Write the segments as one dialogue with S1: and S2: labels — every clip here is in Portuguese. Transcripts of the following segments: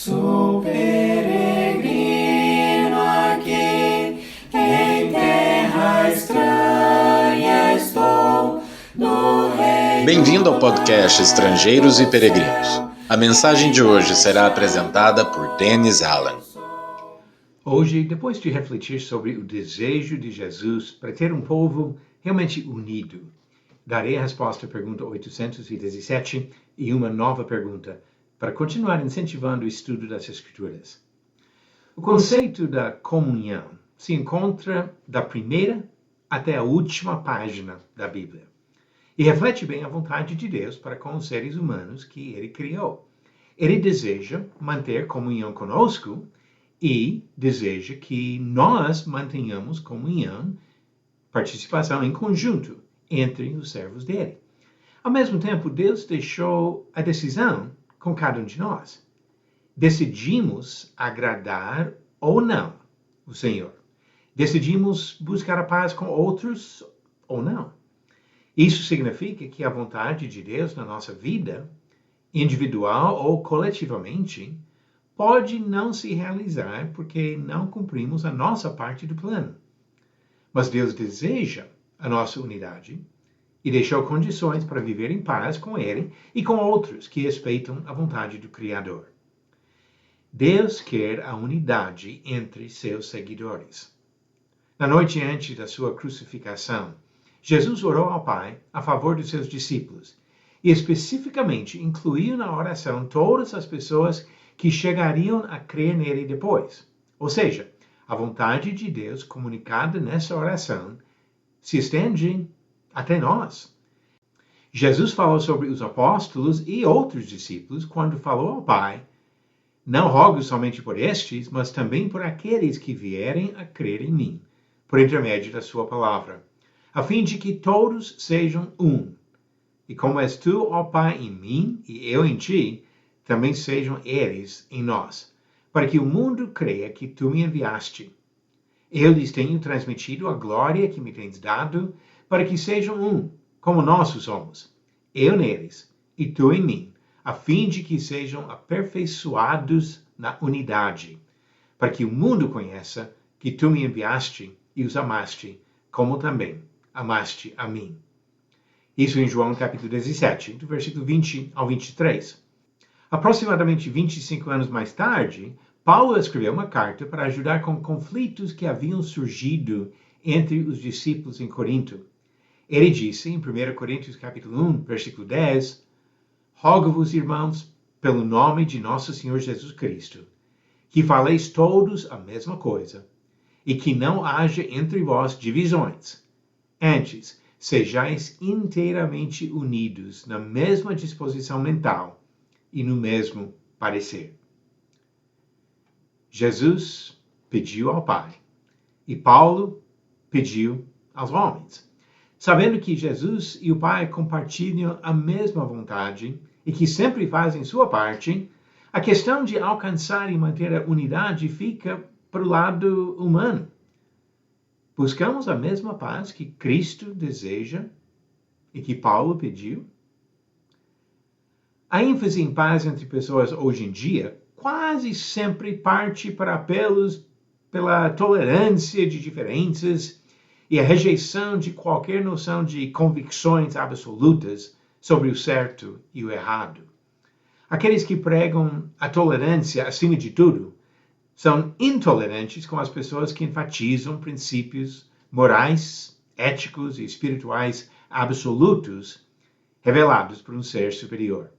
S1: Sou peregrino aqui, em terra estranha estou, no reino.
S2: Bem-vindo ao podcast Estrangeiros e Peregrinos. A mensagem de hoje será apresentada por Dennis Allen.
S3: Hoje, depois de refletir sobre o desejo de Jesus para ter um povo realmente unido, darei a resposta à pergunta 817 e uma nova pergunta para continuar incentivando o estudo das Escrituras. O conceito da comunhão se encontra da primeira até a última página da Bíblia e reflete bem a vontade de Deus para com os seres humanos que Ele criou. Ele deseja manter comunhão conosco e deseja que nós mantenhamos comunhão, participação em conjunto entre os servos dele. Ao mesmo tempo, Deus deixou a decisão com cada um de nós. Decidimos agradar ou não o Senhor. Decidimos buscar a paz com outros ou não. Isso significa que a vontade de Deus na nossa vida, individual ou coletivamente, pode não se realizar porque não cumprimos a nossa parte do plano. Mas Deus deseja a nossa unidade e deixou condições para viver em paz com Ele e com outros que respeitam a vontade do Criador. Deus quer a unidade entre seus seguidores. Na noite antes da sua crucificação, Jesus orou ao Pai a favor dos seus discípulos e especificamente incluiu na oração todas as pessoas que chegariam a crer nele depois. Ou seja, a vontade de Deus comunicada nessa oração se estende até nós. Jesus falou sobre os apóstolos e outros discípulos quando falou ao Pai: não rogo somente por estes, mas também por aqueles que vierem a crer em mim, por intermédio da sua palavra, a fim de que todos sejam um. E como és tu, ó Pai, em mim e eu em ti, também sejam eles em nós, para que o mundo creia que tu me enviaste. Eu lhes tenho transmitido a glória que me tens dado, para que sejam um, como nós somos, eu neles e tu em mim, a fim de que sejam aperfeiçoados na unidade, para que o mundo conheça que tu me enviaste e os amaste, como também amaste a mim. Isso em João capítulo 17, do versículo 20 ao 23. Aproximadamente 25 anos mais tarde, Paulo escreveu uma carta para ajudar com conflitos que haviam surgido entre os discípulos em Corinto. Ele disse em 1 Coríntios capítulo 1, versículo 10, rogo-vos, irmãos, pelo nome de nosso Senhor Jesus Cristo, que faleis todos a mesma coisa, e que não haja entre vós divisões. Antes, sejais inteiramente unidos na mesma disposição mental e no mesmo parecer. Jesus pediu ao Pai e Paulo pediu aos homens. Sabendo que Jesus e o Pai compartilham a mesma vontade e que sempre fazem sua parte, a questão de alcançar e manter a unidade fica para o lado humano. Buscamos a mesma paz que Cristo deseja e que Paulo pediu? A ênfase em paz entre pessoas hoje em dia quase sempre parte para apelos pela tolerância de diferenças e a rejeição de qualquer noção de convicções absolutas sobre o certo e o errado. Aqueles que pregam a tolerância acima de tudo são intolerantes com as pessoas que enfatizam princípios morais, éticos e espirituais absolutos revelados por um ser superior.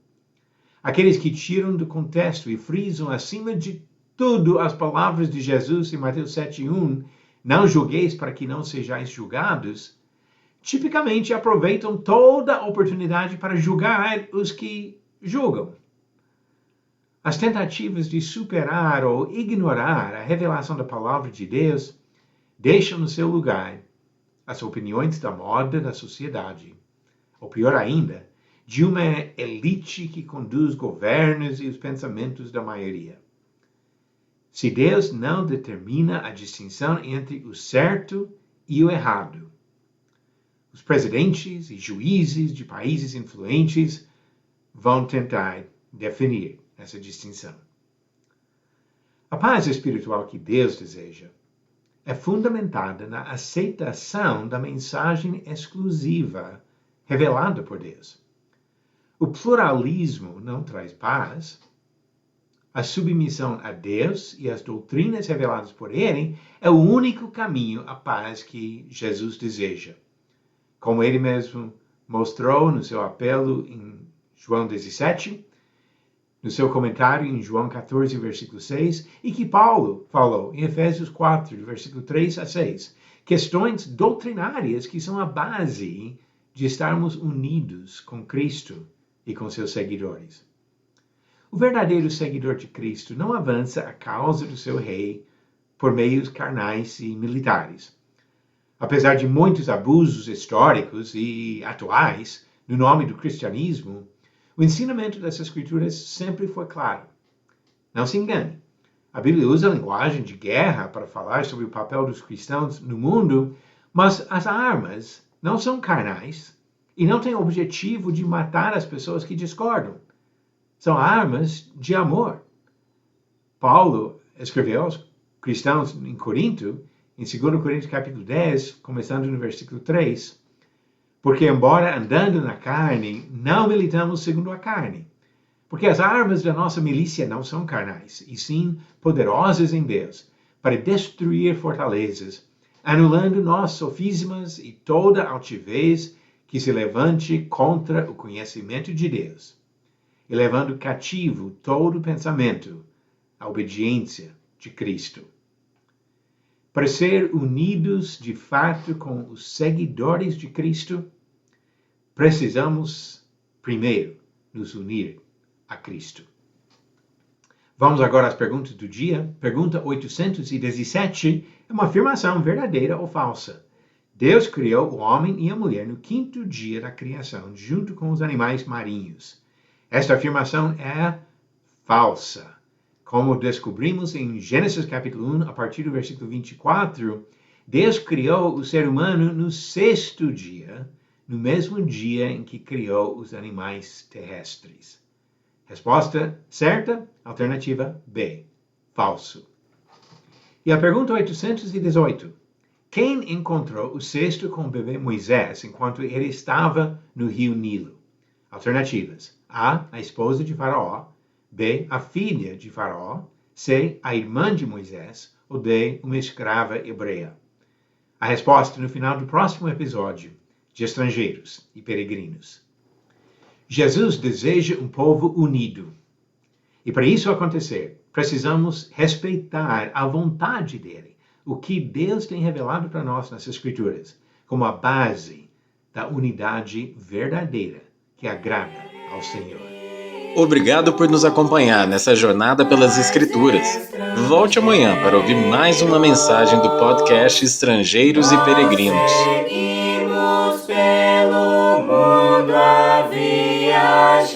S3: Aqueles que tiram do contexto e frisam acima de tudo as palavras de Jesus em Mateus 7:1, não julgueis para que não sejais julgados, tipicamente aproveitam toda a oportunidade para julgar os que julgam. As tentativas de superar ou ignorar a revelação da palavra de Deus deixam no seu lugar as opiniões da moda da sociedade, ou pior ainda, de uma elite que conduz governos e os pensamentos da maioria. Se Deus não determina a distinção entre o certo e o errado, os presidentes e juízes de países influentes vão tentar definir essa distinção. A paz espiritual que Deus deseja é fundamentada na aceitação da mensagem exclusiva revelada por Deus. O pluralismo não traz paz. A submissão a Deus e às doutrinas reveladas por Ele é o único caminho à paz que Jesus deseja. Como Ele mesmo mostrou no seu apelo em João 17, no seu comentário em João 14, versículo 6, e que Paulo falou em Efésios 4, versículo 3 a 6. Questões doutrinárias que são a base de estarmos unidos com Cristo e com seus seguidores. O verdadeiro seguidor de Cristo não avança a causa do seu rei por meios carnais e militares. Apesar de muitos abusos históricos e atuais no nome do cristianismo, o ensinamento dessas escrituras sempre foi claro. Não se engane. A Bíblia usa a linguagem de guerra para falar sobre o papel dos cristãos no mundo, mas as armas não são carnais e não têm o objetivo de matar as pessoas que discordam. São armas de amor. Paulo escreveu aos cristãos em Corinto, em 2 Coríntios capítulo 10, começando no versículo 3, porque embora andando na carne, não militamos segundo a carne. Porque as armas da nossa milícia não são carnais, e sim poderosas em Deus, para destruir fortalezas, anulando nossos sofismas e toda altivez que se levante contra o conhecimento de Deus, e levando cativo todo pensamento à obediência de Cristo. Para ser unidos de fato com os seguidores de Cristo, precisamos, primeiro, nos unir a Cristo. Vamos agora às perguntas do dia. Pergunta 817 é uma afirmação verdadeira ou falsa. Deus criou o homem e a mulher no 5º dia da criação, junto com os animais marinhos. Esta afirmação é falsa. Como descobrimos em Gênesis capítulo 1, a partir do versículo 24, Deus criou o ser humano no 6º dia, no mesmo dia em que criou os animais terrestres. Resposta certa, alternativa B, falso. E a pergunta 818. Quem encontrou o cesto com o bebê Moisés enquanto ele estava no rio Nilo? Alternativas. A esposa de Faraó. B, a filha de Faraó. C, a irmã de Moisés. Ou D, uma escrava hebreia. A resposta no final do próximo episódio de Estrangeiros e Peregrinos. Jesus deseja um povo unido. E para isso acontecer, precisamos respeitar a vontade dele, o que Deus tem revelado para nós nas Escrituras, como a base da unidade verdadeira que agrada ao Senhor.
S2: Obrigado por nos acompanhar nessa jornada pelas Escrituras. Volte amanhã para ouvir mais uma mensagem do podcast Estrangeiros e Peregrinos.
S1: Seguimos pelo mundo a viajar.